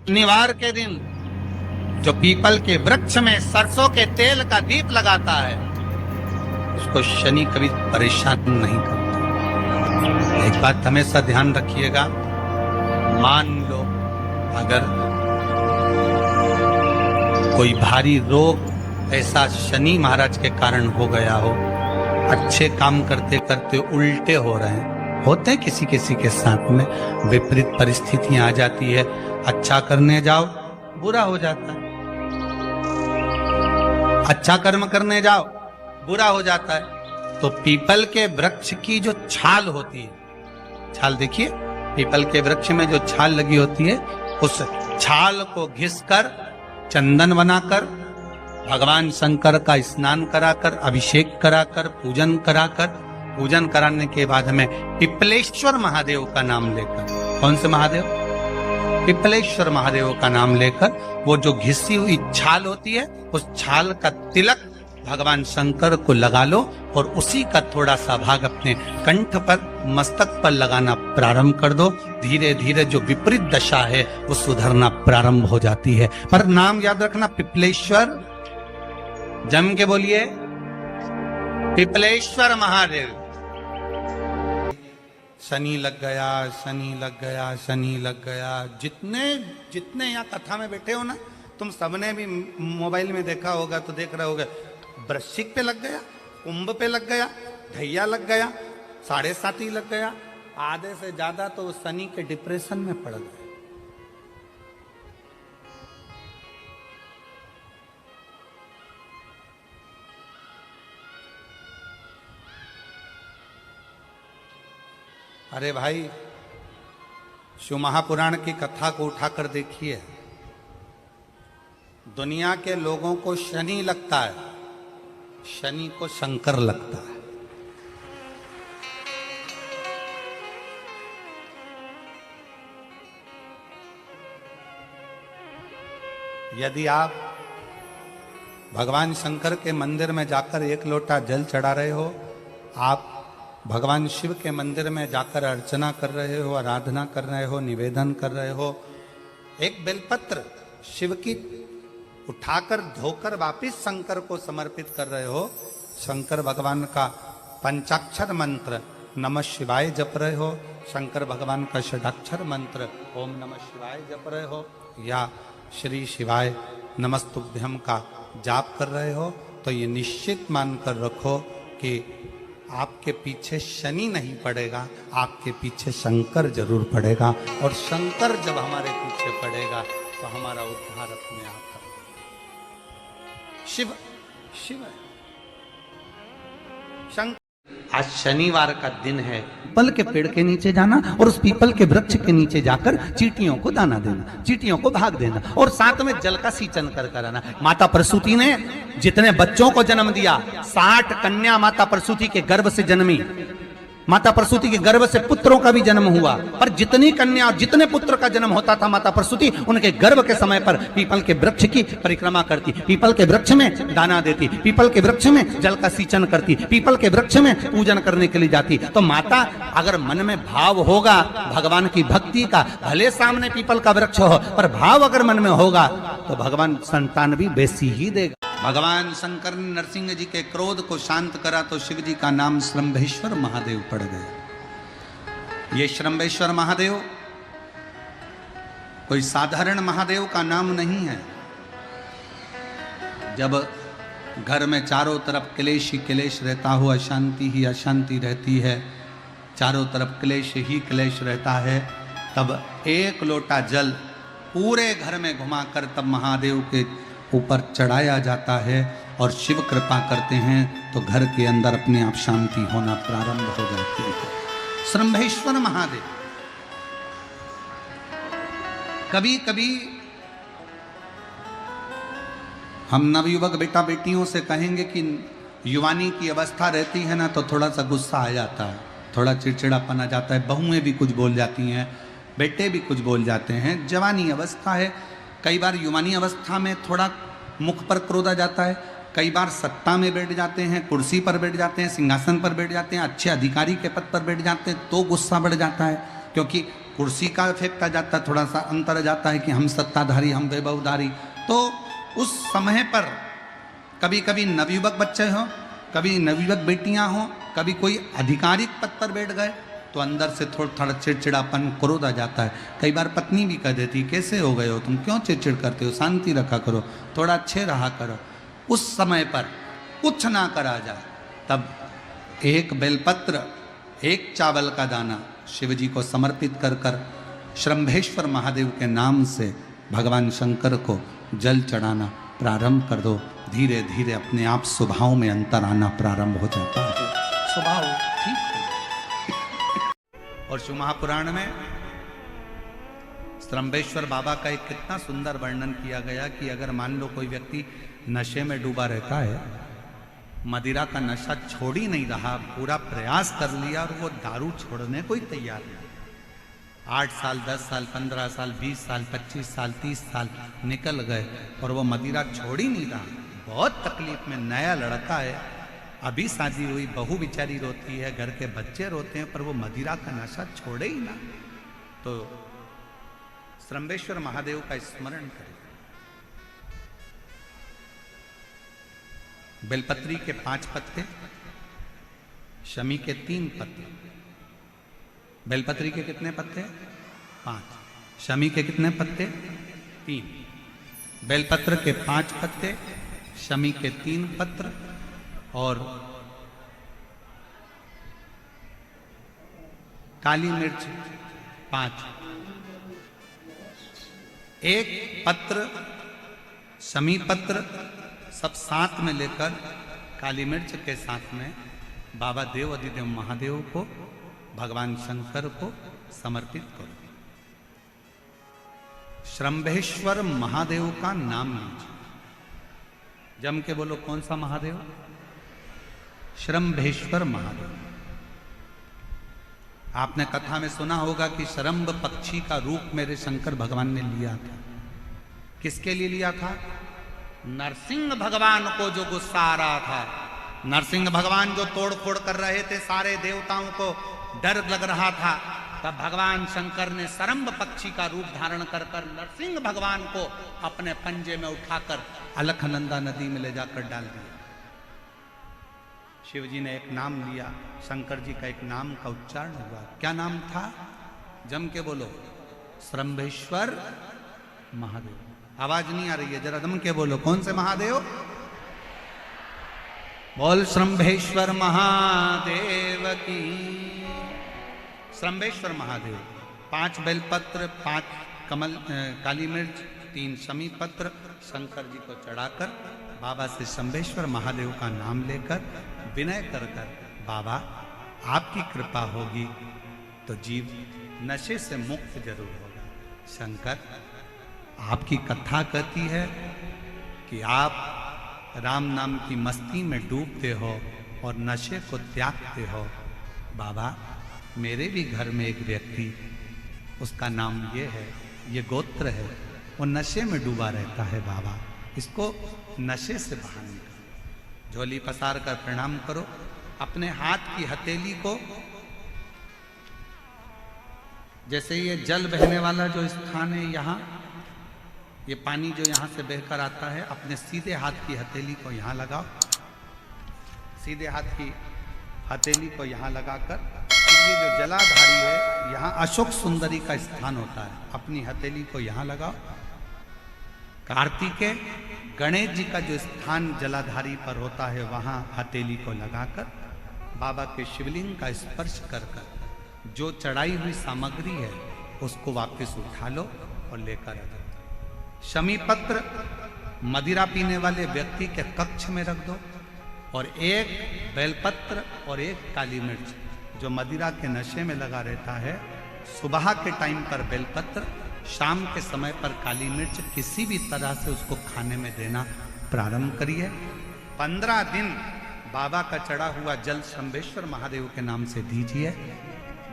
शनिवार के दिन जो पीपल के वृक्ष में सरसों के तेल का दीप लगाता है उसको शनि कभी परेशान नहीं करता। एक बात हमेशा ध्यान रखिएगा, मान लो अगर कोई भारी रोग ऐसा शनि महाराज के कारण हो गया हो, अच्छे काम करते करते उल्टे हो रहे हैं, होते हैं किसी किसी के साथ में, विपरीत परिस्थितियां आ जाती है, अच्छा करने जाओ बुरा हो जाता है, अच्छा कर्म करने जाओ बुरा हो जाता है। तो पीपल के वृक्ष की जो छाल होती है, छाल देखिए, पीपल के वृक्ष में जो छाल लगी होती है, उस छाल को घिसकर चंदन बनाकर भगवान शंकर का स्नान कराकर, अभिषेक कराकर, पूजन कराकर, पूजन कराने के बाद हमें पिपलेश्वर महादेव का नाम लेकर, कौन से महादेव? पिपलेश्वर महादेव का नाम लेकर वो जो घिसी हुई छाल होती है उस छाल का तिलक भगवान शंकर को लगा लो और उसी का थोड़ा सा भाग अपने कंठ पर, मस्तक पर लगाना प्रारंभ कर दो। धीरे धीरे जो विपरीत दशा है वो सुधरना प्रारंभ हो जाती है। पर नाम याद रखना, पिपलेश्वर, जम के बोलिए पिपलेश्वर महादेव। शनि लग गया, शनि लग गया, शनि लग गया। जितने जितने यहाँ कथा में बैठे हो ना, तुम सबने भी मोबाइल में देखा होगा तो देख रहे होगे, वृश्चिक पे लग गया, कुंभ पे लग गया, ढैया लग गया, 7.5 लग गया, आधे से ज्यादा तो शनि के डिप्रेशन में पड़ गए। अरे भाई, शिव महापुराण की कथा को उठाकर देखिए, दुनिया के लोगों को शनि लगता है, शनि को शंकर लगता है। यदि आप भगवान शंकर के मंदिर में जाकर 1 लोटा जल चढ़ा रहे हो, आप भगवान शिव के मंदिर में जाकर अर्चना कर रहे हो, आराधना कर रहे हो, निवेदन कर रहे हो, एक बेलपत्र शिव की उठाकर धोकर वापिस शंकर को समर्पित कर रहे हो, शंकर भगवान का पंचाक्षर मंत्र नमः शिवाय जप रहे हो, शंकर भगवान का षडाक्षर मंत्र ओम नमः शिवाय जप रहे हो, या श्री शिवाय नमस्तुभ्यम का जाप कर रहे हो, तो ये निश्चित मानकर रखो कि आपके पीछे शनि नहीं पड़ेगा, आपके पीछे शंकर जरूर पड़ेगा। और शंकर जब हमारे पीछे पड़ेगा तो हमारा उद्धार अपने आप होगा। शिव शिव शंकर। आज शनिवार का दिन है, पीपल के पेड़ के नीचे जाना और उस पीपल के वृक्ष के नीचे जाकर चींटियों को दाना देना, चींटियों को भाग देना और साथ में जल का सिंचन कर आना। माता प्रसूति ने जितने बच्चों को जन्म दिया, 60 कन्या माता प्रसूति के गर्भ से जन्मी, माता प्रसूति के गर्भ से पुत्रों का भी जन्म हुआ, पर जितनी कन्या और जितने पुत्र का जन्म होता था माता प्रसूति उनके गर्भ के समय पर पीपल के वृक्ष की परिक्रमा करती, पीपल के वृक्ष में दाना देती, पीपल के वृक्ष में जल का सिंचन करती, पीपल के वृक्ष में पूजन करने के लिए जाती। तो माता अगर मन में भाव होगा भगवान की भक्ति का, भले सामने पीपल का वृक्ष हो पर भाव अगर मन में होगा तो भगवान संतान भी वैसी ही देगा। भगवान शंकर ने नरसिंह जी के क्रोध को शांत करा तो शिव जी का नाम श्रंभेश्वर महादेव पड़ गया। ये श्रंभेश्वर महादेव कोई साधारण महादेव का नाम नहीं है। जब घर में चारों तरफ क्लेश ही क्लेश रहता हो, अशांति ही अशांति रहती है, चारों तरफ क्लेश ही क्लेश रहता है, तब 1 लोटा जल पूरे घर में घुमाकर तब महादेव के ऊपर चढ़ाया जाता है और शिव कृपा करते हैं तो घर के अंदर अपने आप शांति होना प्रारंभ हो जाती है। श्रंभेश्वर महादेव। कभी कभी हम नवयुवक बेटा बेटियों से कहेंगे कि युवानी की अवस्था रहती है ना तो थोड़ा सा गुस्सा आ जाता है, थोड़ा चिड़चिड़ापन आ जाता है, बहुएं भी कुछ बोल जाती हैं, बेटे भी कुछ बोल जाते हैं। जवानी अवस्था है, कई बार युवानी अवस्था में थोड़ा मुख पर क्रोध आ जाता है, कई बार सत्ता में बैठ जाते हैं, कुर्सी पर बैठ जाते हैं, सिंहासन पर बैठ जाते हैं, अच्छे अधिकारी के पद पर बैठ जाते हैं तो गुस्सा बढ़ जाता है, क्योंकि कुर्सी का फेंकता जाता, थोड़ा सा अंतर जाता है कि हम सत्ताधारी, हम वैभवधारी। तो उस समय पर कभी कभी नवयुवक बच्चे हों, कभी नवयुवक बेटियां हों, कभी कोई आधिकारिक पद पर बैठ गए तो अंदर से थोड़ा चिड़चिड़ापन, क्रोध आ जाता है। कई बार पत्नी भी कह देती, कैसे हो गए हो तुम, क्यों चिड़चिड़ करते हो, शांति रखा करो, थोड़ा अच्छे रहा करो। उस समय पर कुछ ना करा जाए तब एक बेलपत्र, एक चावल का दाना शिव जी को समर्पित कर कर श्रंभेश्वर महादेव के नाम से भगवान शंकर को जल चढ़ाना प्रारंभ कर दो। धीरे धीरे अपने आप स्वभाव में अंतर आना प्रारंभ हो जाता है, स्वभाव ठीक है। और शिव महापुराण में श्रंभेश्वर बाबा का एक कितना सुंदर वर्णन किया गया कि अगर मान लो कोई व्यक्ति नशे में डूबा रहता है, मदिरा का नशा छोड़ ही नहीं रहा, पूरा प्रयास कर लिया और वो दारू छोड़ने को ही तैयार नहीं, 8 साल 10 साल 15 साल 20 साल 25 साल 30 साल निकल गए और वो मदिरा छोड़ ही नहीं रहा। बहुत तकलीफ में, नया लड़का है, अभी शादी हुई, बहू बेचारी रोती है, घर के बच्चे रोते हैं, पर वो मदिरा का नशा छोड़े ही ना। तो श्रंभेश्वर महादेव का स्मरण करें। बेलपत्री के 5 पत्ते, शमी के 3 पत्ते। बेलपत्री के कितने पत्ते? 5। शमी के कितने पत्ते? 3। बेलपत्र के 5 पत्ते, शमी के 3 पत्र और काली मिर्च 5। एक पत्र, शमी पत्र सब साथ में लेकर काली मिर्च के साथ में बाबा देव अधिदेव महादेव को, भगवान शंकर को समर्पित करो। श्रंभेश्वर महादेव का नाम लीजिए, जम के बोलो, कौन सा महादेव? श्रंभेश्वर महादेव। आपने कथा में सुना होगा कि शरंभ पक्षी का रूप मेरे शंकर भगवान ने लिया था। किसके लिए लिया था? नरसिंह भगवान को जो गुस्सा आ रहा था, नरसिंह भगवान जो तोड़ फोड़ कर रहे थे, सारे देवताओं को डर लग रहा था, तब भगवान शंकर ने शरंभ पक्षी का रूप धारण कर कर नरसिंह भगवान को अपने पंजे में उठाकर अलकनंदा नदी में ले जाकर डाल दिया। शिव जी ने एक नाम लिया, शंकर जी का एक नाम का उच्चारण हुआ। क्या नाम था? जम के बोलो, श्रंभेश्वर महादेव। आवाज नहीं आ रही है, जरा दम के बोलो, कौन से महादेव? बोल श्रंभेश्वर महादेव की। श्रंभेश्वर महादेव। 5 बेलपत्र, 5 कमल काली मिर्च, 3 शमी पत्र शंकर जी को चढ़ाकर बाबा से श्रंभेश्वर महादेव का नाम लेकर विनय कर कर, बाबा आपकी कृपा होगी तो जीव नशे से मुक्त जरूर होगा। शंकर, आपकी कथा कहती है कि आप राम नाम की मस्ती में डूबते हो और नशे को त्यागते हो। बाबा, मेरे भी घर में एक व्यक्ति, उसका नाम ये है, ये गोत्र है, वो नशे में डूबा रहता है। बाबा, इसको नशे से बाहर निकालो। झोली पसार कर प्रणाम करो, अपने हाथ की हथेली को, जैसे ये जल बहने वाला जो स्थान है, यहाँ ये पानी जो यहाँ से बहकर आता है, अपने सीधे हाथ की हथेली को यहाँ लगाओ। सीधे हाथ की हथेली को यहाँ लगाकर, ये जो जलाधारी है, यहाँ अशोक सुंदरी का स्थान होता है, अपनी हथेली को यहाँ लगाओ। कार्तिकेय गणेश जी का जो स्थान जलाधारी पर होता है, वहाँ हथेली को लगाकर बाबा के शिवलिंग का स्पर्श कर कर जो चढ़ाई हुई सामग्री है उसको वापस उठा लो और लेकर आ जाओ। शमी पत्र मदिरा पीने वाले व्यक्ति के कक्ष में रख दो, और एक बेलपत्र और एक काली मिर्च जो मदिरा के नशे में लगा रहता है, सुबह के टाइम पर बेलपत्र, शाम के समय पर काली मिर्च, किसी भी तरह से उसको खाने में देना प्रारंभ करिए। 15 दिन बाबा का चढ़ा हुआ जल श्रंभेश्वर महादेव के नाम से दीजिए।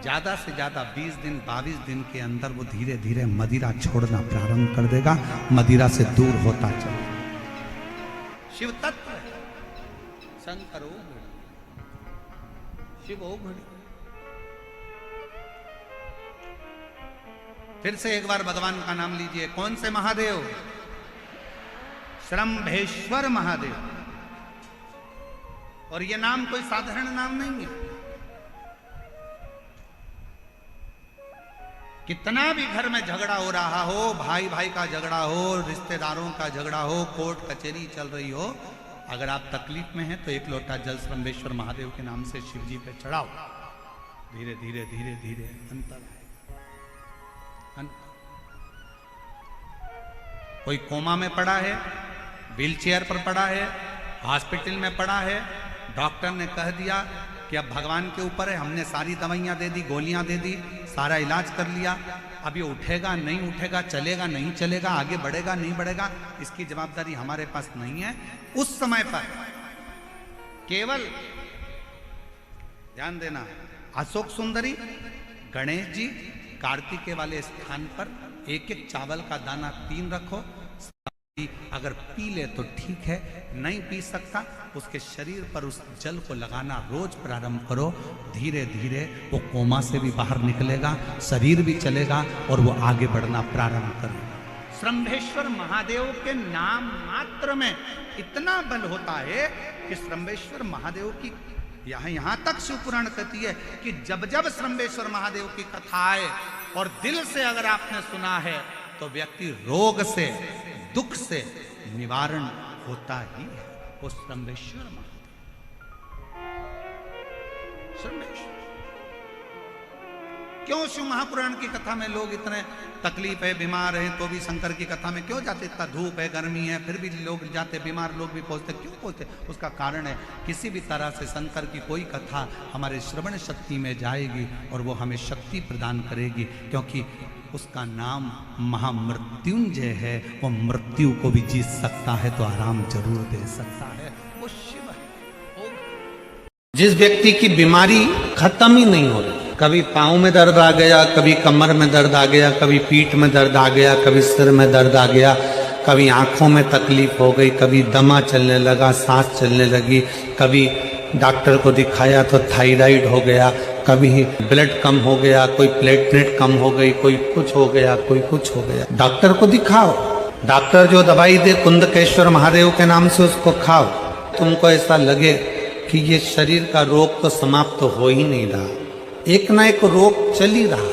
ज्यादा से ज्यादा 20 दिन 22 दिन के अंदर वो धीरे धीरे मदिरा छोड़ना प्रारंभ कर देगा, मदिरा से दूर होता चले। शिव तत्व है, शंकर ओ घड़ी, शिव ओ घड़ी। फिर से एक बार भगवान का नाम लीजिए। कौन से महादेव? श्रम्भेश्वर महादेव। और ये नाम कोई साधारण नाम नहीं है। कितना भी घर में झगड़ा हो रहा हो, भाई भाई का झगड़ा हो, रिश्तेदारों का झगड़ा हो, कोर्ट कचहरी चल रही हो, अगर आप तकलीफ में हैं तो एक लोटा जल श्रम्भेश्वर महादेव के नाम से शिव जी पे चढ़ाओ। धीरे धीरे धीरे धीरे अंतर है। कोई कोमा में पड़ा है, व्हीलचेयर पर पड़ा है, हॉस्पिटल में पड़ा है, डॉक्टर ने कह दिया कि अब भगवान के ऊपर है, हमने सारी दवाइयां दे दी, गोलियां दे दी, सारा इलाज कर लिया, अब ये उठेगा नहीं उठेगा, चलेगा नहीं चलेगा, आगे बढ़ेगा नहीं बढ़ेगा, इसकी जवाबदारी हमारे पास नहीं है। उस समय पर केवल ध्यान देना, अशोक सुंदरी, गणेश जी, कार्तिकेय वाले स्थान पर एक एक चावल का दाना 3 रखो। अगर पी ले तो ठीक है, नहीं पी सकता उसके शरीर पर उस जल को लगाना रोज प्रारंभ करो। धीरे धीरे वो कोमा से भी बाहर निकलेगा, शरीर भी चलेगा और वो आगे बढ़ना प्रारंभ करेगा। श्रम्भेश्वर महादेव के नाम मात्र में इतना बल होता है कि श्रम्भेश्वर महादेव की यहां तक शिवपुराण कहती है कि जब जब श्रम्भेश्वर महादेव की कथा आए और दिल से अगर आपने सुना है तो व्यक्ति रोग से, दुख से निवारण होता ही है। वो श्रम्भेश्वर महादेव, श्रम्भेश्वर। क्यों शिव महापुराण की कथा में लोग इतने तकलीफ है, बीमार हैं तो भी शंकर की कथा में क्यों जाते? इतना धूप है, गर्मी है, फिर भी लोग जाते, बीमार लोग भी पहुंचते, क्यों पहुंचते? उसका कारण है किसी भी तरह से शंकर की कोई कथा हमारे श्रवण शक्ति में जाएगी और वो हमें शक्ति प्रदान करेगी, क्योंकि उसका नाम महामृत्युंजय है। वो मृत्यु को भी जीत सकता है तो आराम जरूर दे सकता है। वो शिव है। जिस व्यक्ति की बीमारी खत्म ही नहीं हो रही, कभी पाँव में दर्द आ गया, कभी कमर में दर्द आ गया, कभी पीठ में दर्द आ गया, कभी सिर में दर्द आ गया, कभी आंखों में तकलीफ हो गई, कभी दमा चलने लगा, सांस चलने लगी, कभी डॉक्टर को दिखाया तो थायराइड हो गया, कभी ब्लड कम हो गया, कोई प्लेटलेट कम हो गई, कोई कुछ हो गया, कोई कुछ हो गया, डॉक्टर को दिखाओ। डॉक्टर जो दवाई दे कुंदकेश्वर महादेव के नाम से उसको खाओ। तुमको ऐसा लगे कि ये शरीर का रोग तो समाप्त हो ही नहीं रहा, एक ना एक रोग चल ही रहा,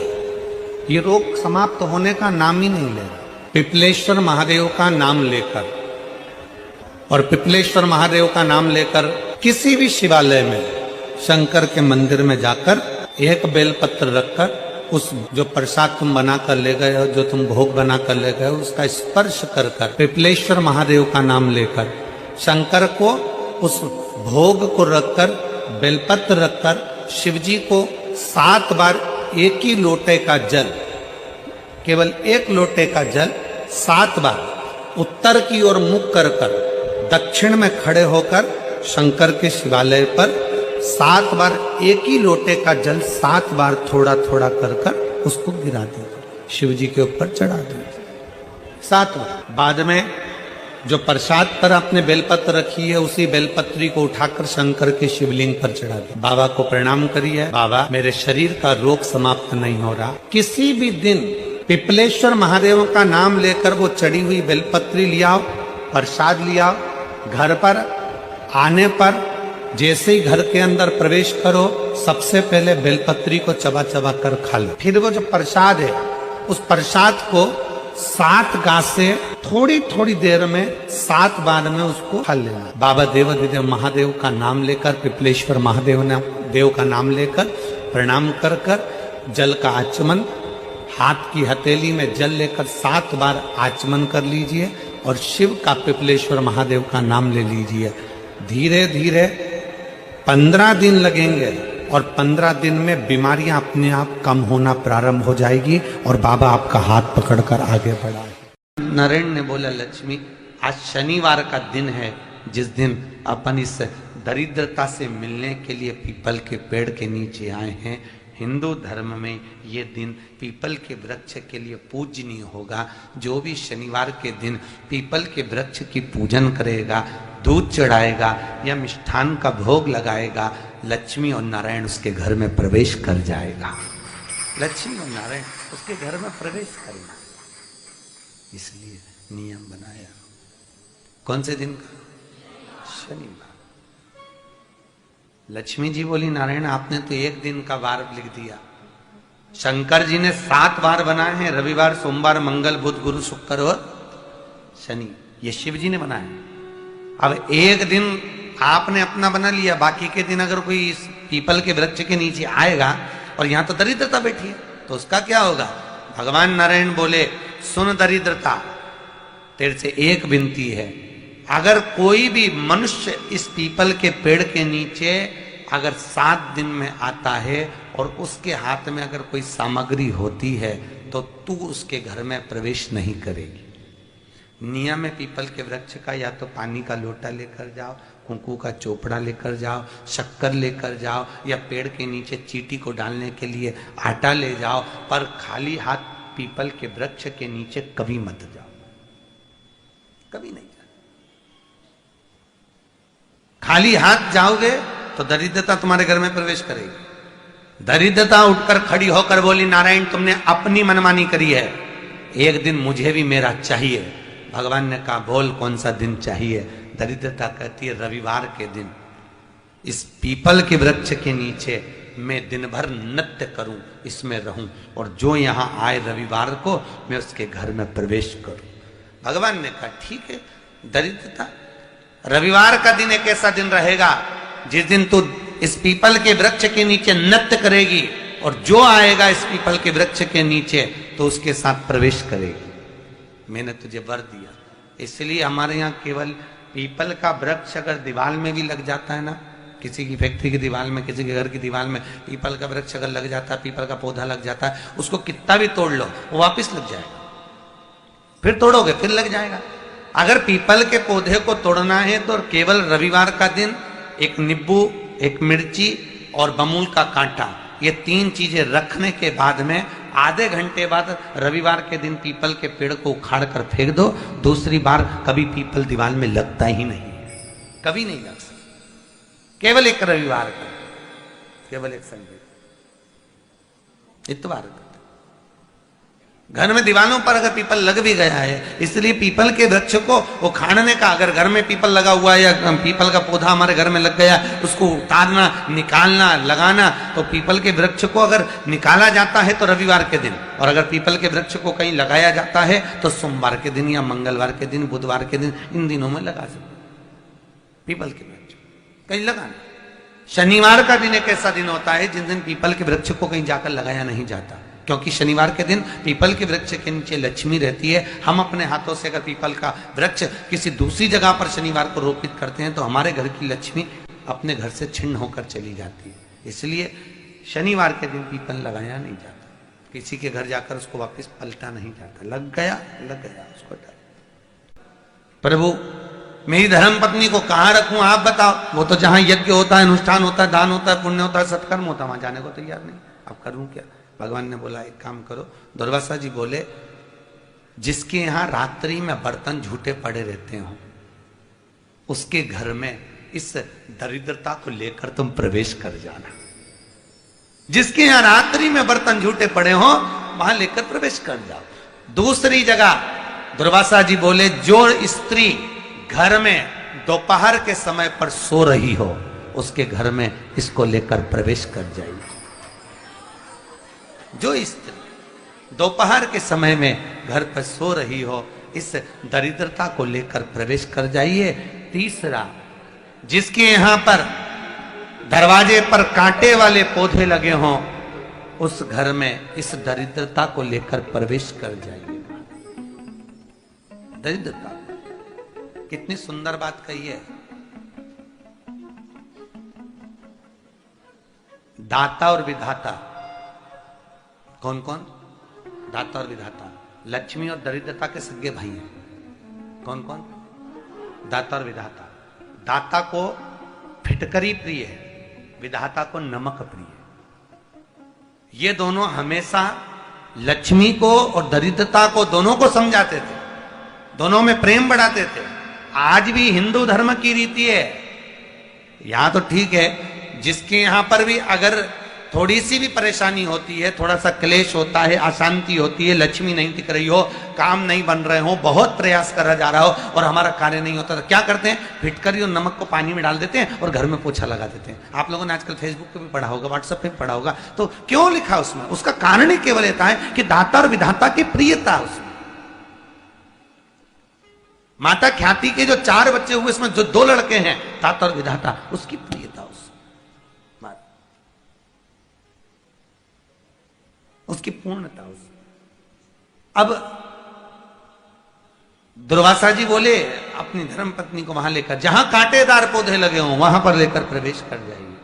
ये रोग समाप्त होने का नाम ही नहीं ले रहा। पिपलेश्वर महादेव का नाम लेकर और पिपलेश्वर महादेव का नाम लेकर किसी भी शिवालय में, शंकर के मंदिर में जाकर एक बेलपत्र रखकर उस जो प्रसाद तुम बना कर ले गए हो, जो तुम भोग बना कर ले गए हो, उसका स्पर्श कर कर पिपलेश्वर महादेव का नाम लेकर शंकर को उस भोग को रखकर, बेलपत्र रखकर शिवजी को 7 बार एक ही लोटे का जल, केवल एक लोटे का जल 7 बार उत्तर की ओर मुख कर कर दक्षिण में खड़े होकर शंकर के शिवालय पर 7 बार एक ही लोटे का जल 7 बार थोड़ा थोड़ा कर कर उसको गिरा दीजिए, शिव जी के ऊपर चढ़ा दीजिए 7 बार। बाद में जो प्रसाद पर आपने बेलपत्र रखी है उसी बेलपत्री को उठाकर शंकर के शिवलिंग पर चढ़ा दीजिए। बाबा को प्रणाम करिए, बाबा मेरे शरीर का रोग समाप्त नहीं हो रहा। किसी भी दिन पिपलेश्वर महादेव का नाम लेकर वो चढ़ी हुई बेलपत्री लियाओ, प्रसाद लियाओ, घर पर आने पर जैसे ही घर के अंदर प्रवेश करो सबसे पहले बेलपत्री को चबा चबा कर खा लो। फिर वो जो प्रसाद है उस प्रसाद को 7 गांठ से थोड़ी थोड़ी देर में 7 बार में उसको खा लेना। बाबा देवाधिदेव महादेव का नाम लेकर, पिपलेश्वर महादेव देव का नाम लेकर प्रणाम कर कर जल का आचमन, हाथ की हथेली में जल लेकर 7 बार आचमन कर लीजिए और शिव का, पिपलेश्वर महादेव का नाम ले लीजिए। धीरे धीरे 15 दिन लगेंगे और 15 दिन में बीमारियां अपने आप कम होना प्रारंभ हो जाएगी और बाबा आपका हाथ पकड़कर आगे बढ़ाए। नरेंद्र ने बोला, लक्ष्मी आज शनिवार का दिन है जिस दिन अपन इस दरिद्रता से मिलने के लिए पीपल के पेड़ के नीचे आए हैं। हिंदू धर्म में ये दिन पीपल के वृक्ष के लिए पूजनीय होगा। जो भी शनिवार के दिन पीपल के वृक्ष की पूजन करेगा, दूध चढ़ाएगा या मिष्ठान का भोग लगाएगा, लक्ष्मी और नारायण उसके घर में प्रवेश कर जाएगा। लक्ष्मी और नारायण उसके घर में प्रवेश करेंगे, इसलिए नियम बनाया। कौन से दिन का? शनिवार। लक्ष्मी जी बोली नारायण आपने तो एक दिन का वार लिख दिया, शंकर जी ने 7 वार बनाए हैं, रविवार, सोमवार, मंगल, बुध, गुरु, शुक्र और शनि, ये शिव जी ने बनाया। अब एक दिन आपने अपना बना लिया, बाकी के दिन अगर कोई इस पीपल के वृक्ष के नीचे आएगा और यहां तो दरिद्रता बैठी है तो उसका क्या होगा? भगवान नारायण बोले सुन दरिद्रता, तेरे से एक विनती है, अगर कोई भी मनुष्य इस पीपल के पेड़ के नीचे अगर 7 दिन में आता है और उसके हाथ में अगर कोई सामग्री होती है तो तू उसके घर में प्रवेश नहीं करेगी। नियम है पीपल के वृक्ष का, या तो पानी का लोटा लेकर जाओ, कुंकू का चोपड़ा लेकर जाओ, शक्कर लेकर जाओ, या पेड़ के नीचे चींटी को डालने के लिए आटा ले जाओ, पर खाली हाथ पीपल के वृक्ष के नीचे कभी मत जाओ, कभी नहीं जाओ। खाली हाथ जाओगे तो दरिद्रता तुम्हारे घर में प्रवेश करेगी। दरिद्रता उठकर खड़ी होकर बोली नारायण तुमने अपनी मनमानी करी है, एक दिन मुझे भी मेरा चाहिए। भगवान ने कहा बोल कौन सा दिन चाहिए? दरिद्रता कहती है रविवार के दिन इस पीपल के वृक्ष के नीचे मैं दिन भर नृत्य करूं, इसमें रहूं, और जो यहां आए रविवार को मैं उसके घर में प्रवेश करूं। भगवान ने कहा ठीक है। दरिद्रता रविवार का दिन एक ऐसा दिन रहेगा जिस दिन तू इस पीपल के वृक्ष के नीचे नृत्य करेगी और जो आएगा इस पीपल के वृक्ष के नीचे तो उसके साथ प्रवेश करेगी। मैंने तुझे वर दिया। इसलिए हमारे यहाँ केवल पीपल का वृक्ष अगर दीवार में भी लग जाता है ना, किसी की फैक्ट्री की दीवार में, किसी के घर की दीवार में पीपल का वृक्ष अगर लग जाता है, पीपल का पौधा लग जाता है, उसको कितना भी तोड़ लो वो वापस लग जाएगा, फिर तोड़ोगे फिर लग जाएगा। अगर पीपल के पौधे को तोड़ना है तो केवल रविवार का दिन एक नींबू, एक मिर्ची और बमूल का कांटा, ये 3 चीजें रखने के बाद में आधे घंटे बाद रविवार के दिन पीपल के पेड़ को उखाड़ कर फेंक दो। दूसरी बार कभी पीपल दीवार में लगता ही नहीं, कभी नहीं लग सकता। केवल एक रविवार का, केवल एक संडे, इतवार का। घर में दीवानों पर अगर पीपल लग भी गया है, इसलिए पीपल के वृक्ष को उखाड़ने का, अगर घर में पीपल लगा हुआ है या पीपल का पौधा हमारे घर में लग गया, उसको उतारना, निकालना, लगाना, तो पीपल के वृक्ष को अगर निकाला जाता है तो रविवार के दिन, और अगर पीपल के वृक्ष को कहीं लगाया जाता है तो सोमवार के दिन या मंगलवार के दिन, बुधवार के दिन, इन दिनों में लगा सकते पीपल के वृक्ष कहीं लगाना। शनिवार का दिन एक ऐसा दिन होता है जिस दिन पीपल के वृक्ष को कहीं जाकर लगाया नहीं जाता, क्योंकि शनिवार के दिन पीपल के वृक्ष के नीचे लक्ष्मी रहती है। हम अपने हाथों से अगर पीपल का वृक्ष किसी दूसरी जगह पर शनिवार को रोपित करते हैं तो हमारे घर की लक्ष्मी अपने घर से छिन्न होकर चली जाती है। इसलिए शनिवार के दिन पीपल लगाया नहीं जाता, किसी के घर जाकर उसको वापस पलटा नहीं जाता। लग गया उसको डाल। प्रभु मेरी धर्म पत्नी को कहाँ रखूं आप बताओ? वो तो जहां यज्ञ होता है, अनुष्ठान होता है, दान होता है, पुण्य होता है, सत्कर्म होता है, वहां जाने को तैयार नहीं। अब करूं क्या? भगवान ने बोला एक काम करो। दुर्वासा जी बोले जिसके यहां रात्रि में बर्तन झूठे पड़े रहते हो उसके घर में इस दरिद्रता को लेकर तुम प्रवेश कर जाना। जिसके यहां रात्रि में बर्तन झूठे पड़े हो वहां लेकर प्रवेश कर जाओ। दूसरी जगह दुर्वासा जी बोले जो स्त्री घर में दोपहर के समय पर सो रही हो उसके घर में इसको लेकर प्रवेश कर जाइए। जो स्त्री दोपहर के समय में घर पर सो रही हो इस दरिद्रता को लेकर प्रवेश कर जाइए। तीसरा, जिसके यहां पर दरवाजे पर कांटे वाले पौधे लगे हों उस घर में इस दरिद्रता को लेकर प्रवेश कर जाइए। दरिद्रता कितनी सुंदर बात कही है। दाता और विधाता कौन कौन? दाता और विधाता। लक्ष्मी और दरिद्रता के सगे भाई हैं। कौन कौन? दाता और विधाता। दाता को फिटकरी प्रिय है, विधाता को नमक प्रिय है। ये दोनों हमेशा लक्ष्मी को और दरिद्रता को दोनों को समझाते थे, दोनों में प्रेम बढ़ाते थे। आज भी हिंदू धर्म की रीति है। यहां तो ठीक है, जिसके यहां पर भी अगर थोड़ी सी भी परेशानी होती है, थोड़ा सा क्लेश होता है, अशांति होती है, लक्ष्मी नहीं टिक रही हो, काम नहीं बन रहे हो, बहुत प्रयास करा जा रहा हो और हमारा कार्य नहीं होता, तो क्या करते हैं, फिटकरी और नमक को पानी में डाल देते हैं और घर में पोछा लगा देते हैं। आप लोगों ने आजकल फेसबुक पे भी पढ़ा होगा, व्हाट्सएप पे भी पढ़ा होगा। तो क्यों लिखा उसमें? उसका कारण ही केवल ये है कि दाता और विधाता की प्रियता उसमें। माता ख्याति के जो 4 बच्चे हुए, इसमें जो 2 लड़के हैं, दाता और विधाता, उसकी प्रियता उसकी पूर्णता उस। अब दुर्वासा जी बोले अपनी धर्म पत्नी को वहां लेकर, जहां कांटेदार पौधे लगे हों वहां पर लेकर प्रवेश कर जाइए।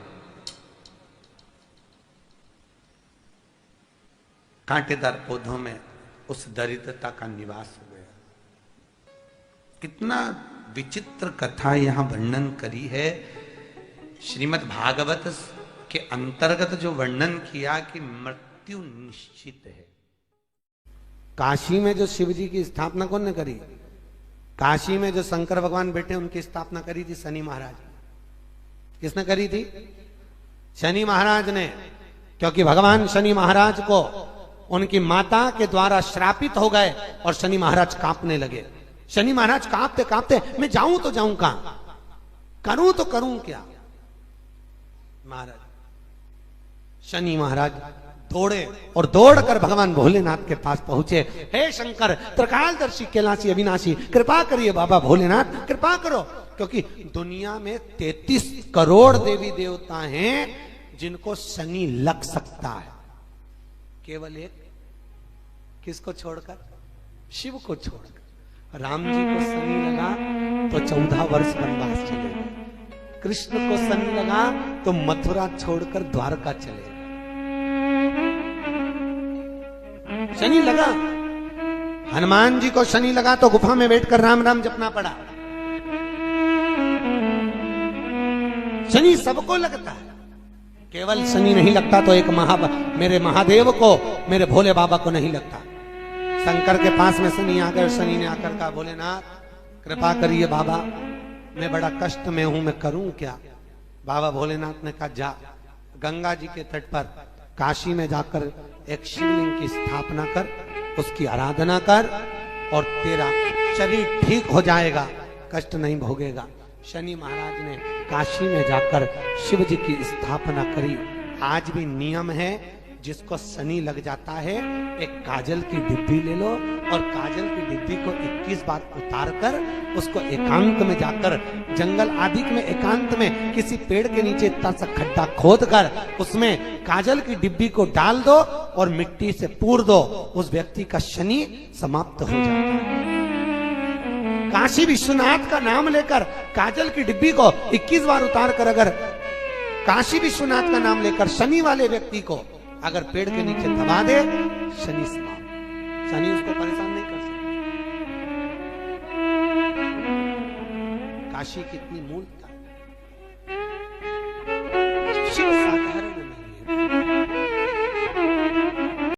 कांटेदार पौधों में उस दरिद्रता का निवास हो गया। कितना विचित्र कथा यहां वर्णन करी है। श्रीमद् भागवत के अंतर्गत जो वर्णन किया कि मृत्यु निश्चित है। काशी में जो शिव जी की स्थापना कौन ने करी? काशी में जो शंकर भगवान बैठे उनकी स्थापना करी थी शनि महाराज। किसने करी थी? शनि महाराज ने। क्योंकि भगवान शनि महाराज को उनकी माता के द्वारा श्रापित हो गए और शनि महाराज कांपने लगे। शनि महाराज कांपते कांपते, मैं जाऊं तो जाऊं कहां, करूं तो करूं क्या? महाराज शनि महाराज दौड़े और दौड़कर भगवान भोलेनाथ के पास पहुंचे। हे शंकर, त्रिकालदर्शी, कैलाशी, अविनाशी, कृपा करिए बाबा भोलेनाथ, कृपा करो। क्योंकि दुनिया में 33 करोड़ देवी देवता हैं जिनको शनि लग सकता है, केवल एक किसको छोड़कर? शिव को छोड़कर। राम जी को शनि लगा तो 14 वर्ष वनवास चले गए। कृष्ण को शनि लगा तो मथुरा छोड़कर द्वारका चले गए। शनि लगा। हनुमान जी को शनि लगा तो गुफा में बैठकर राम राम जपना पड़ा। शनि सबको लगता है, केवल शनि नहीं लगता तो एक मेरे महादेव को, मेरे भोले बाबा को नहीं लगता। शंकर के पास में शनि आ गए। शनि ने आकर कहा, भोलेनाथ कृपा करिए बाबा, मैं बड़ा कष्ट में हूं, मैं करूं क्या? बाबा भोलेनाथ ने कहा, जा गंगा जी के तट पर काशी में जाकर एक शिवलिंग की स्थापना कर, उसकी आराधना कर और तेरा शरीर ठीक हो जाएगा, कष्ट नहीं भोगेगा। शनि महाराज ने काशी में जाकर शिव जी की स्थापना करी। आज भी नियम है, जिसको शनि लग जाता है एक काजल की डिब्बी ले लो और काजल की डिब्बी को 21 बार उतार कर उसको एकांत में जाकर, जंगल आदि में एकांत में किसी पेड़ के नीचे इतना सा खड्डा खोद कर उसमें काजल की डिब्बी को डाल दो और मिट्टी से पूर दो, उस व्यक्ति का शनि समाप्त हो जाता है। काशी विश्वनाथ का नाम लेकर काजल की डिब्बी को 21 बार उतार कर अगर काशी विश्वनाथ का नाम लेकर शनि वाले व्यक्ति को अगर पेड़ के नीचे दबा दे, शनि समाप्त, शनि उसको परेशान नहीं कर सकता। काशी कितनी मूलता